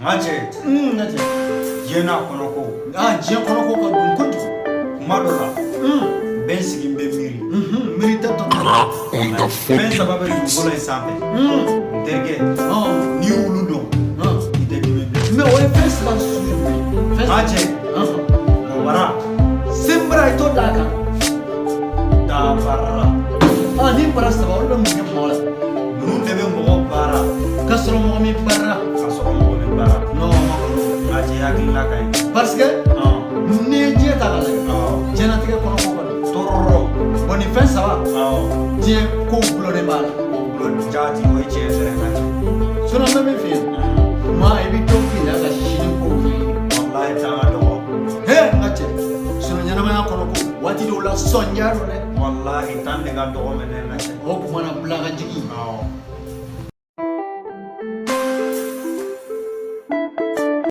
Ngache. Ngache. Jena konoko. Jena konoko ka dun kojugu. Madola. Ben sigi be miri. Miri tato. Ben sababu ngolo isambe. Derge. Ni wuludo. Ite dibe. Me o fes ba su. Ngache. Wara. Simbra ito daga. Da barra. Ni bara saba o dum ke mola. Nun debe mo bara. Kasro mo mi bara. Kasro mo mi bara. No. Ngache hakila kai. Parce que ni je ta la. Jena tige kono ko ko. Tororo. Boni fen saba. Je ko bulo de bala. Bulo jati o che sere ngache. Sono na me fi. Ma ebi to fi na ga shi ko fi. Wallahi tanga do. He ngache. Sono nyana ma kono ko. Wati do la sonja do le. Wallahi tande ga do menen ngache. O kuma na bula ga jigi.